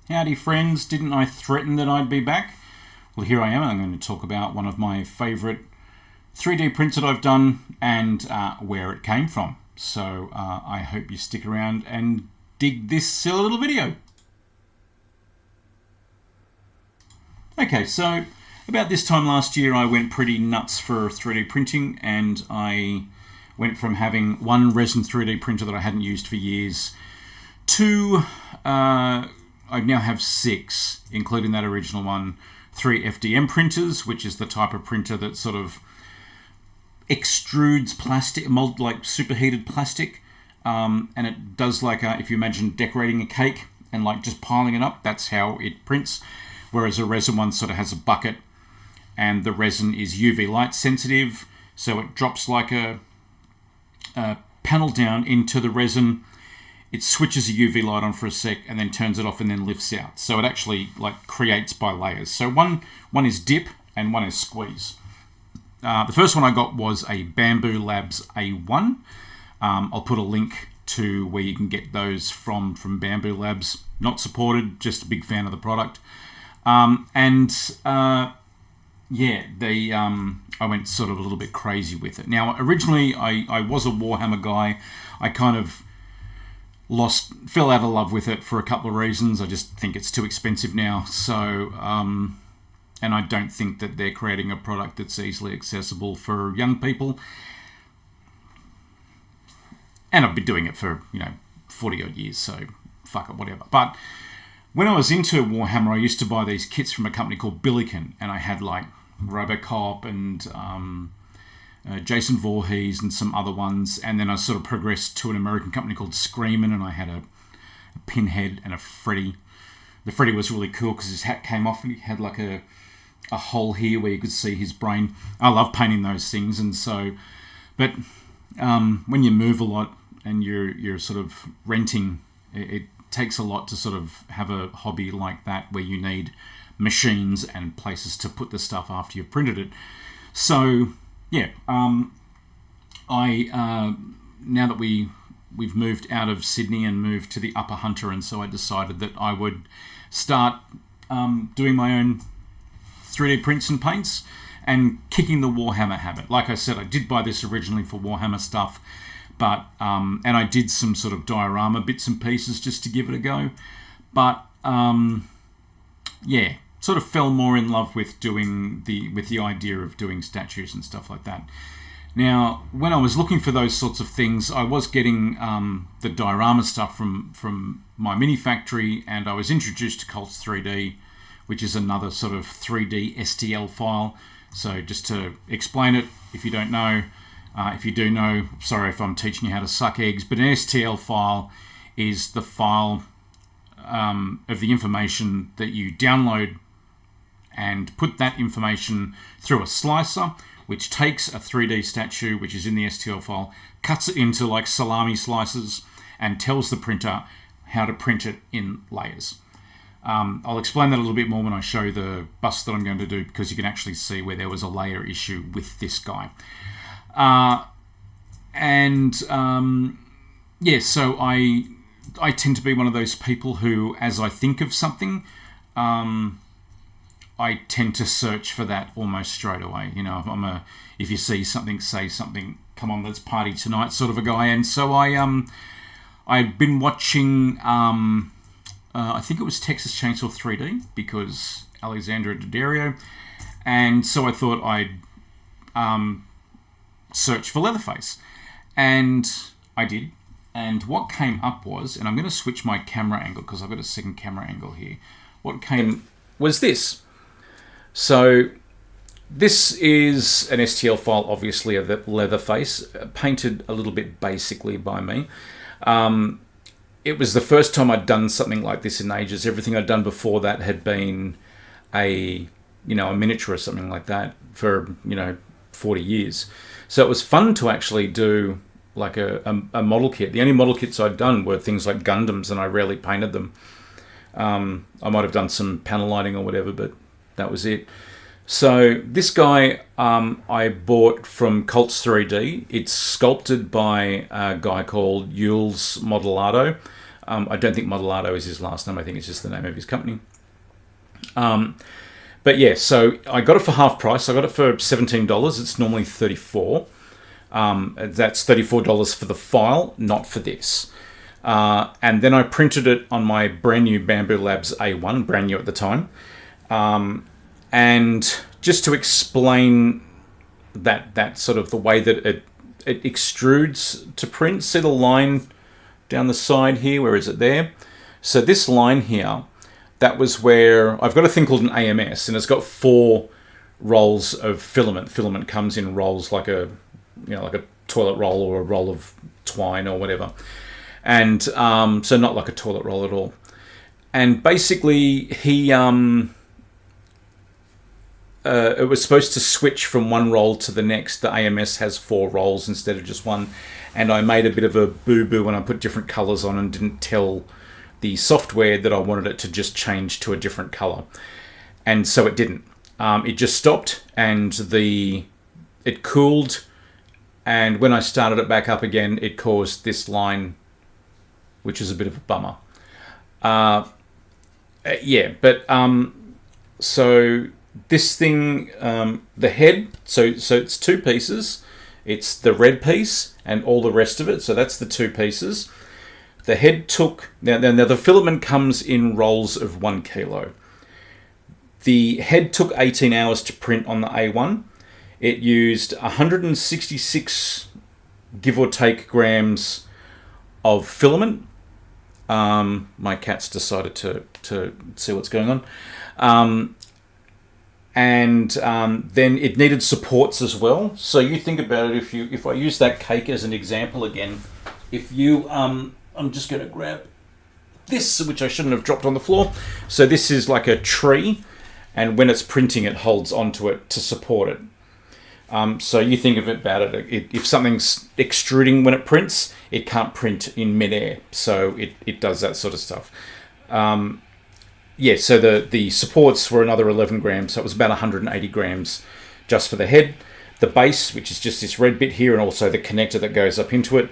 Howdy friends, didn't I threaten that I'd be back? Well, here I am. I'm going to talk about one of my favourite 3D prints that I've done and where it came from. So I hope you stick around and dig this silly little video. Okay, so about this time last year I went pretty nuts for 3D printing, and I went from having one resin 3D printer that I hadn't used for years to I now have 6, including that original one, 3 FDM printers, which is the type of printer that sort of extrudes plastic, like superheated plastic, and it does like if you imagine decorating a cake and like just piling it up, that's how it prints. Whereas a resin one sort of has a bucket, and the resin is UV light sensitive, so it drops like a panel down into the resin. It switches a UV light on for a sec and then turns it off and then lifts out. So it actually like creates by layers. So one is dip and one is squeeze. The first one I got was a Bambulabs A1. I'll put a link to where you can get those from Bambulabs. Not supported, just a big fan of the product. I went sort of a little bit crazy with it. Now, originally I was a Warhammer guy. I kind of fell out of love with it for a couple of reasons. I just think it's too expensive now. So, and I don't think that they're creating a product that's easily accessible for young people. And I've been doing it for, 40 odd years, so fuck it, whatever. But when I was into Warhammer, I used to buy these kits from a company called Billiken, and I had like Robocop and Jason Voorhees and some other ones, and then I sort of progressed to an American company called Screamin', and I had a Pinhead and a Freddy. The Freddy was really cool because his hat came off and he had like a hole here where you could see his brain. I love painting those things, and so, but when you move a lot and you're sort of renting, it takes a lot to sort of have a hobby like that where you need machines and places to put the stuff after you've printed it. So yeah, now that we've moved out of Sydney and moved to the Upper Hunter, and so I decided that I would start doing my own 3D prints and paints and kicking the Warhammer habit. Like I said, I did buy this originally for Warhammer stuff, but and I did some sort of diorama bits and pieces just to give it a go. But yeah, sort of fell more in love with the idea of doing statues and stuff like that. Now, when I was looking for those sorts of things, I was getting the diorama stuff from my mini factory, and I was introduced to Cults 3D, which is another sort of 3D STL file. So just to explain it, if you don't know, if you do know, sorry if I'm teaching you how to suck eggs, but an STL file is the file of the information that you download and put that information through a slicer, which takes a 3D statue, which is in the STL file, cuts it into like salami slices, and tells the printer how to print it in layers. I'll explain that a little bit more when I show the bust that I'm going to do, because you can actually see where there was a layer issue with this guy. Yeah, so I tend to be one of those people who, as I think of something, I tend to search for that almost straight away. If you see something, say something, come on, let's party tonight sort of a guy. And so I've been watching, I think it was Texas Chainsaw 3D, because Alexandra Daddario, and so I thought I'd search for Leatherface, and I did. And what came up was, and I'm going to switch my camera angle because I've got a second camera angle here. What came was this. So this is an STL file, obviously, of the Leatherface, painted a little bit basically by me. It was the first time I'd done something like this in ages. Everything I'd done before that had been a miniature or something like that for, 40 years. So it was fun to actually do like a model kit. The only model kits I'd done were things like Gundams, and I rarely painted them. I might have done some panel lighting or whatever, but that was it. So this guy I bought from Cults 3D. It's sculpted by a guy called Julles Modelado I don't think Modelado is his last name. I think it's just the name of his company. But yeah, so I got it for half price. I got it for $17. It's normally $34. That's $34 for the file, not for this. And then I printed it on my brand new Bambulabs A1, brand new at the time. And just to explain that sort of the way that it extrudes to print, see the line down the side here? Where is it there? So this line here, that was where I've got a thing called an AMS, and it's got 4 rolls of filament. Filament comes in rolls like a toilet roll or a roll of twine or whatever. And so not like a toilet roll at all. And basically he it was supposed to switch from one roll to the next. The AMS has 4 rolls instead of just one. And I made a bit of a boo-boo when I put different colors on and didn't tell the software that I wanted it to just change to a different color. And so it didn't. It just stopped, and it cooled. And when I started it back up again, it caused this line, which is a bit of a bummer. So this thing, the head, so it's 2 pieces. It's the red piece and all the rest of it. So that's the 2 pieces. The head took, now the filament comes in rolls of 1 kilo. The head took 18 hours to print on the A1. It used 166, give or take, grams of filament. My cat's decided to see what's going on. And then it needed supports as well. So you think about it, if I use that cake as an example again, if you, I'm just going to grab this, which I shouldn't have dropped on the floor. So this is like a tree, and when it's printing, it holds onto it to support it. So you think of it about it, if something's extruding when it prints, it can't print in midair. So it does that sort of stuff. So the supports were another 11 grams. So it was about 180 grams just for the head. The base, which is just this red bit here, and also the connector that goes up into it,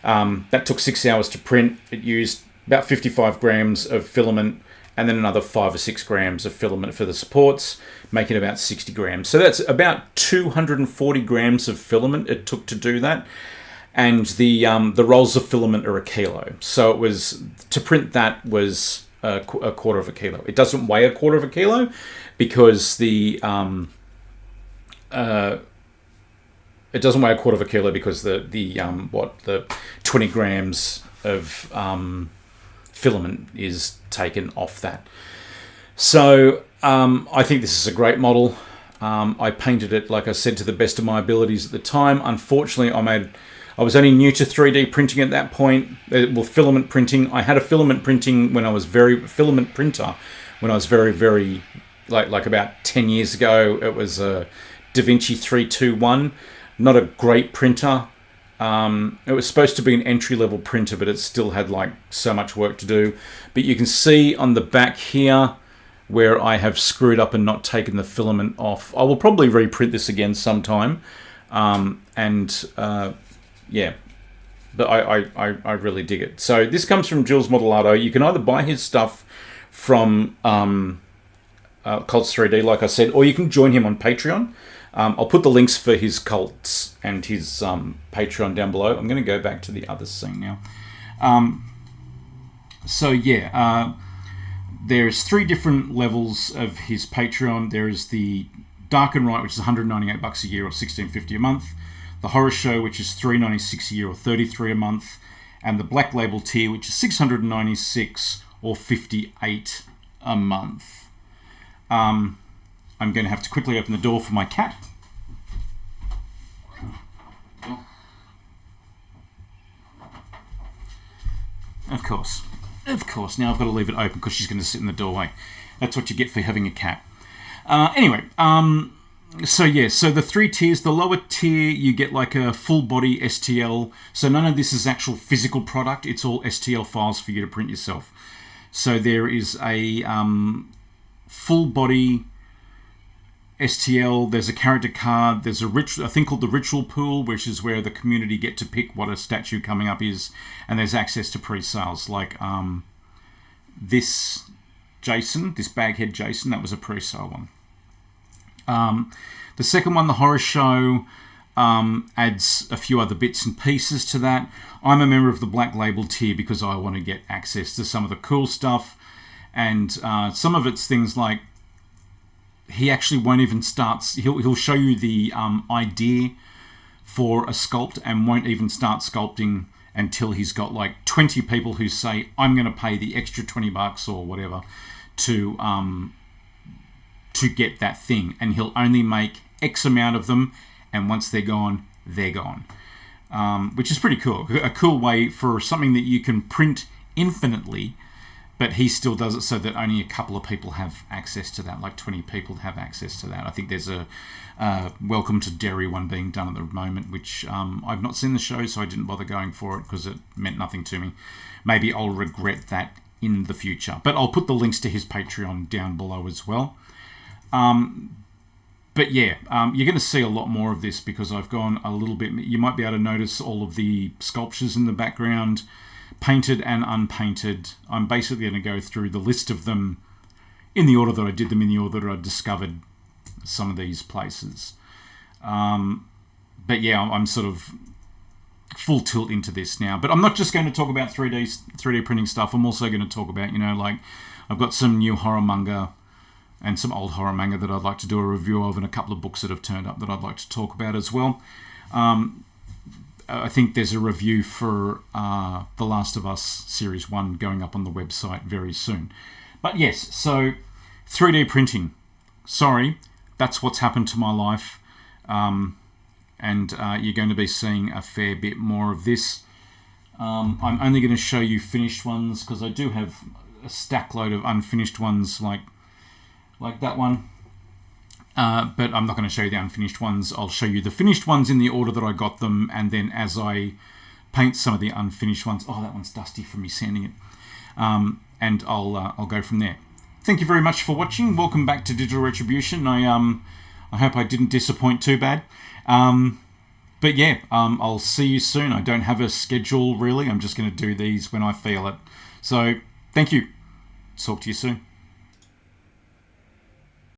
that took 6 hours to print. It used about 55 grams of filament, and then another 5 or 6 grams of filament for the supports, making about 60 grams. So that's about 240 grams of filament it took to do that. And the rolls of filament are 1 kilo. So it was, to print that was a quarter of a kilo. It doesn't weigh a quarter of a kilo because the 20 grams of filament is taken off that. So I think this is a great model. I painted it, like I said, to the best of my abilities at the time. Unfortunately, I was only new to 3D printing at that point. Filament printing. I had a filament printer when I was very, very, like about 10 years ago. It was a DaVinci 321. Not a great printer. It was supposed to be an entry-level printer, but it still had like so much work to do. But you can see on the back here where I have screwed up and not taken the filament off. I will probably reprint this again sometime. But I really dig it. So this comes from Julles Modelado. You can either buy his stuff from Cults 3D, like I said, or you can join him on Patreon. I'll put the links for his Cults and his Patreon down below. I'm going to go back to the other scene now. There's 3 different levels of his Patreon. There is the Dark and Right, which is $198 a year or $16.50 a month. The Horror Show, which is $3.96 a year or $33 a month. And the Black Label tier, which is $696 or $58 a month. I'm going to have to quickly open the door for my cat. Of course. Now I've got to leave it open because she's going to sit in the doorway. That's what you get for having a cat. So the 3 tiers. The lower tier, you get like a full body STL. So none of this is actual physical product. It's all STL files for you to print yourself. So there is a full body STL, there's a character card, there's a thing called the Ritual Pool, which is where the community get to pick what a statue coming up is, and there's access to pre-sales, like this Jason, this Baghead Jason, that was a pre-sale one. The second one, the Horror Show, adds a few other bits and pieces to that. I'm a member of the Black Label tier because I want to get access to some of the cool stuff, and some of it's things like he actually won't even start. He'll show you the idea for a sculpt and won't even start sculpting until he's got like 20 people who say, I'm going to pay the extra $20 or whatever to get that thing, and he'll only make X amount of them, and once they're gone, they're gone. Which is pretty cool. A cool way for something that you can print infinitely, but he still does it so that only a couple of people have access to that, like 20 people have access to that. I think there's a Welcome to Derry one being done at the moment, which I've not seen the show, so I didn't bother going for it because it meant nothing to me. Maybe I'll regret that in the future. But I'll put the links to his Patreon down below as well. But yeah, you're going to see a lot more of this because I've gone a little bit. You might be able to notice all of the sculptures in the background, painted and unpainted. I'm basically going to go through the list of them in the order that I did them, in the order that I discovered some of these places. But yeah, I'm sort of full tilt into this now. But I'm not just going to talk about 3D printing stuff. I'm also going to talk about, like I've got some new horror manga and some old horror manga that I'd like to do a review of, and a couple of books that have turned up that I'd like to talk about as well. I think there's a review for The Last of Us Series 1 going up on the website very soon. But yes, so 3D printing. Sorry, that's what's happened to my life. And you're going to be seeing a fair bit more of this. I'm only going to show you finished ones because I do have a stack load of unfinished ones like that one. But I'm not going to show you the unfinished ones. I'll show you the finished ones in the order that I got them, and then as I paint some of the unfinished ones... Oh, that one's dusty from me sanding it. And I'll go from there. Thank you very much for watching. Welcome back to Digital Retribution. I hope I didn't disappoint too bad. But yeah, I'll see you soon. I don't have a schedule really. I'm just going to do these when I feel it. So thank you. Talk to you soon.